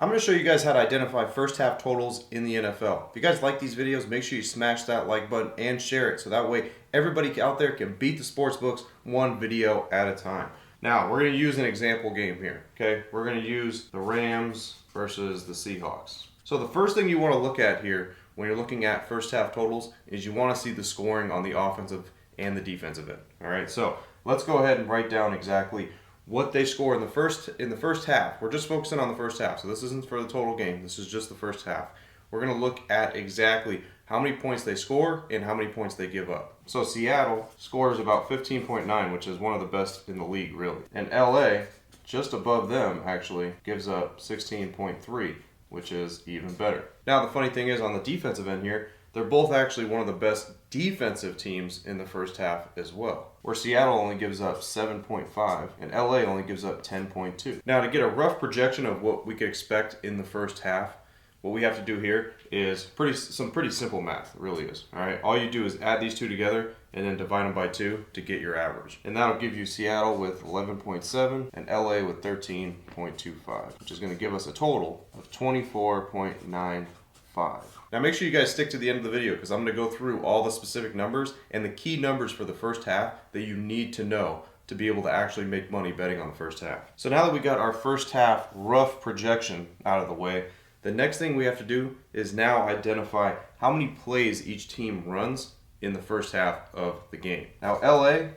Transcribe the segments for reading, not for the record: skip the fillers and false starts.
I'm going to show you guys how to identify first half totals in the NFL. If you guys like these videos, make sure you smash that like button and share it so that way everybody out there can beat the sports books one video at a time. Now, we're going to use an example game here, okay? We're going to use the Rams versus the Seahawks. So the first thing you want to look at here when you're looking at first half totals is you want to see the scoring on the offensive and the defensive end. All right, so let's go ahead and write down exactly what they score in the first half. We're just focusing on the first half, so this isn't for the total game. This is just the first half. We're going to look at exactly how many points they score and how many points they give up. So Seattle scores about 15.9, which is one of the best in the league, really. And LA, just above them, actually, gives up 16.3, which is even better. Now, the funny thing is, on the defensive end here, they're both actually one of the best defensive teams in the first half as well, where Seattle only gives up 7.5 and LA only gives up 10.2. Now, to get a rough projection of what we could expect in the first half, what we have to do here is some pretty simple math. It really is. All right, all you do is add these two together and then divide them by 2 to get your average. And that'll give you Seattle with 11.7 and LA with 13.25, which is going to give us a total of 24.95. Now make sure you guys stick to the end of the video because I'm going to go through all the specific numbers and the key numbers for the first half that you need to know to be able to actually make money betting on the first half. So now that we got our first half rough projection out of the way, the next thing we have to do is now identify how many plays each team runs in the first half of the game. Now LA,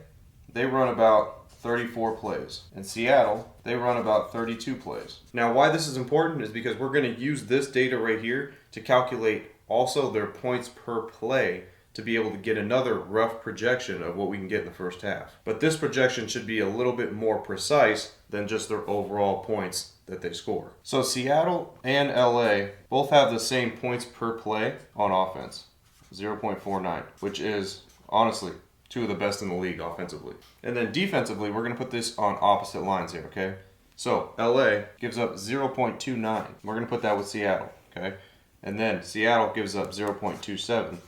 they run about 34 plays. And Seattle, they run about 32 plays. Now why this is important is because we're going to use this data right here to calculate also their points per play to be able to get another rough projection of what we can get in the first half. But this projection should be a little bit more precise than just their overall points that they score. So Seattle and LA both have the same points per play on offense, 0.49, which is honestly two of the best in the league offensively. And then defensively, we're going to put this on opposite lines here, okay? So LA gives up 0.29. We're going to put that with Seattle, okay? And then Seattle gives up 0.27.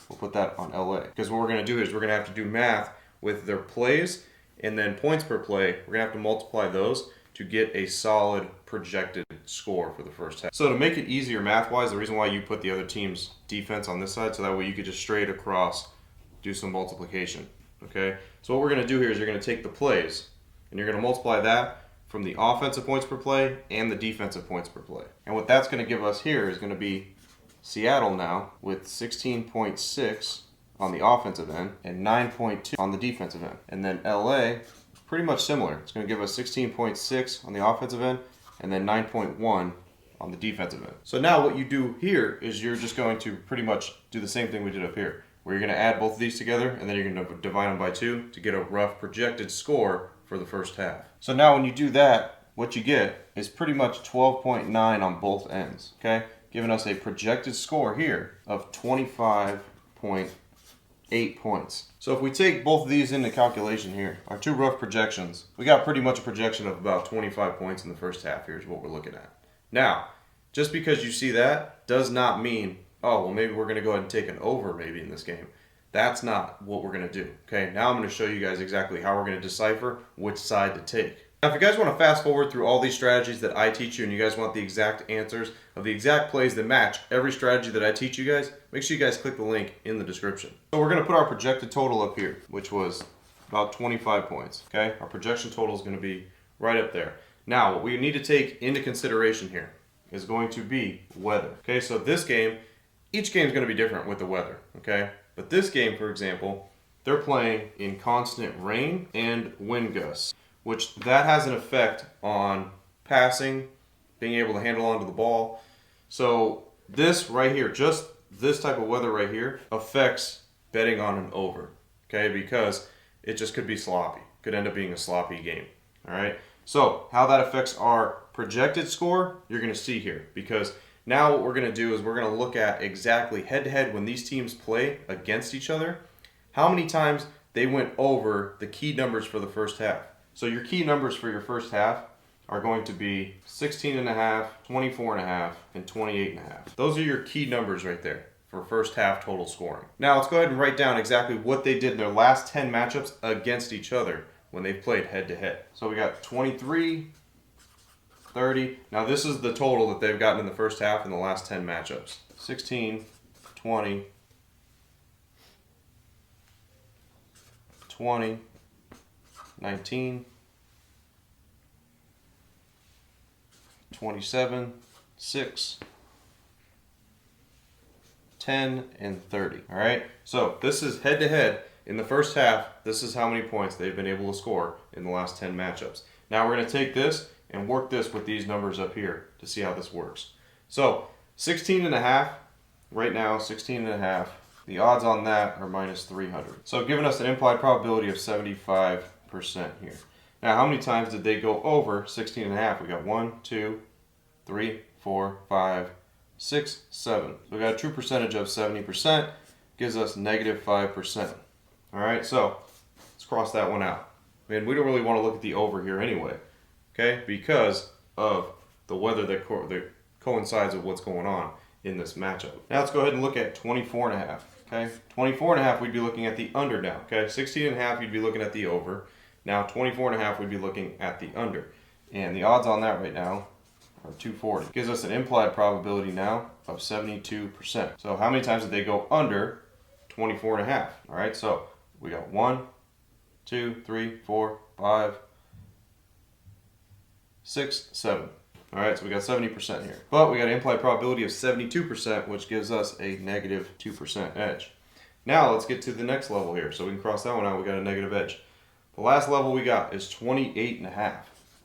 We'll put that on LA. Because what we're going to do is we're going to have to do math with their plays and then points per play. We're going to have to multiply those to get a solid projected score for the first half. So to make it easier math-wise, the reason why you put the other team's defense on this side, so that way you could just straight across do some multiplication, okay? So what we're going to do here is you're going to take the plays and you're going to multiply that from the offensive points per play and the defensive points per play. And what that's going to give us here is going to be Seattle now with 16.6 on the offensive end and 9.2 on the defensive end. And then LA, pretty much similar. It's going to give us 16.6 on the offensive end and then 9.1 on the defensive end. So now what you do here is you're just going to pretty much do the same thing we did up here, where you're going to add both of these together and then you're going to divide them by 2 to get a rough projected score for the first half. So now when you do that, what you get is pretty much 12.9 on both ends, okay? Giving us a projected score here of 25.8 points. So if we take both of these into calculation here, our two rough projections, we got pretty much a projection of about 25 points in the first half. Here's what we're looking at. Now, just because you see that does not mean, oh, well, maybe we're going to go ahead and take an over maybe in this game. That's not what we're going to do. Okay, now I'm going to show you guys exactly how we're going to decipher which side to take. Now, if you guys want to fast forward through all these strategies that I teach you and you guys want the exact answers of the exact plays that match every strategy that I teach you guys, make sure you guys click the link in the description. So we're going to put our projected total up here, which was about 25 points. Okay, our projection total is going to be right up there. Now, what we need to take into consideration here is going to be weather. Okay, so this game, each game is going to be different with the weather, okay? But this game, for example, they're playing in constant rain and wind gusts, which that has an effect on passing, being able to handle onto the ball. So this right here, just this type of weather right here, affects betting on an over, okay? Because it just could be sloppy. Could end up being a sloppy game, all right? So how that affects our projected score, you're going to see here, because now what we're going to do is we're going to look at exactly head-to-head when these teams play against each other, how many times they went over the key numbers for the first half. So your key numbers for your first half are going to be 16.5, 24.5, and 28.5. Those are your key numbers right there for first half total scoring. Now let's go ahead and write down exactly what they did in their last 10 matchups against each other when they've played head-to-head. So we got 23, 30. Now this is the total that they've gotten in the first half in the last 10 matchups. 16, 20, 20, 19, 27, 6, 10, and 30. All right, so this is head to head in the first half. This is how many points they've been able to score in the last 10 matchups. Now we're going to take this and work this with these numbers up here to see how this works. So 16.5 right now, 16.5. The odds on that are minus 300. So giving us an implied probability of 75% here. Now how many times did they go over 16.5? We got 1, 2, 3, 4, 5, 6, 7. So we got a true percentage of 70%, gives us negative 5%. All right, so let's cross that one out. And we don't really want to look at the over here anyway, okay, because of the weather that coincides with what's going on in this matchup. Now let's go ahead and look at 24.5. Okay, 24.5 we'd be looking at the under now. Okay, 16.5 you'd be looking at the over. Now 24.5 we'd be looking at the under. And the odds on that right now are 240. Gives us an implied probability now of 72%. So how many times did they go under 24.5? All right, so we got 1, 2, 3, 4, 5, 6, 7. All right, so we got 70% here. But we got an implied probability of 72%, which gives us a negative 2% edge. Now let's get to the next level here. So we can cross that one out, we got a negative edge. The last level we got is 28.5,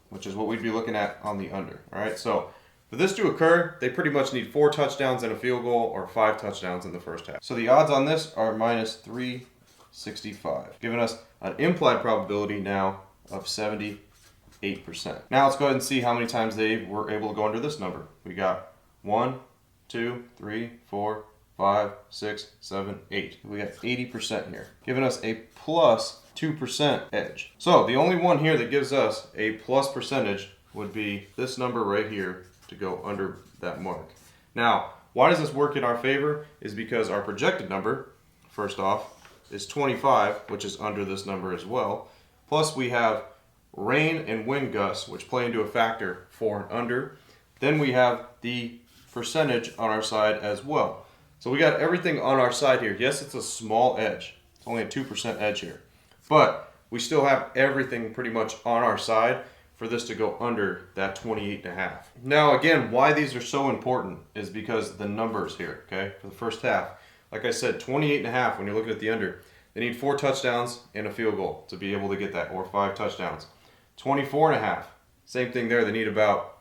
which is what we'd be looking at on the under. All right, so for this to occur, they pretty much need 4 touchdowns and a field goal or 5 touchdowns in the first half. So the odds on this are minus 365, giving us an implied probability now of 78%. Now let's go ahead and see how many times they were able to go under this number. We got 1, 2, 3, 4, 5, 6, 7, 8. We got 80% here, giving us a plus 2% edge. So the only one here that gives us a plus percentage would be this number right here to go under that mark. Now, why does this work in our favor? Is because our projected number, first off, is 25, which is under this number as well. Plus we have rain and wind gusts, which play into a factor for and under. Then we have the percentage on our side as well. So we got everything on our side here. Yes, it's a small edge. It's only a 2% edge here. But we still have everything pretty much on our side for this to go under that 28.5. Now again, why these are so important is because the numbers here, okay, for the first half. Like I said, 28.5 when you're looking at the under. They need 4 touchdowns and a field goal to be able to get that, or 5 touchdowns. 24.5, same thing there. They need about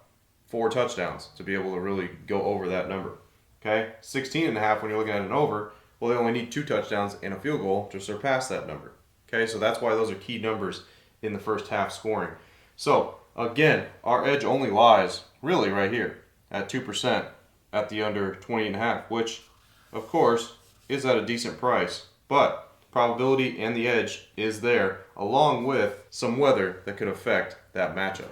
4 touchdowns to be able to really go over that number. Okay, 16.5 when you're looking at an over, well, they only need 2 touchdowns and a field goal to surpass that number. Okay, so that's why those are key numbers in the first half scoring. So again, our edge only lies really right here at 2% at the under 28.5, which of course is at a decent price, but probability and the edge is there along with some weather that could affect that matchup.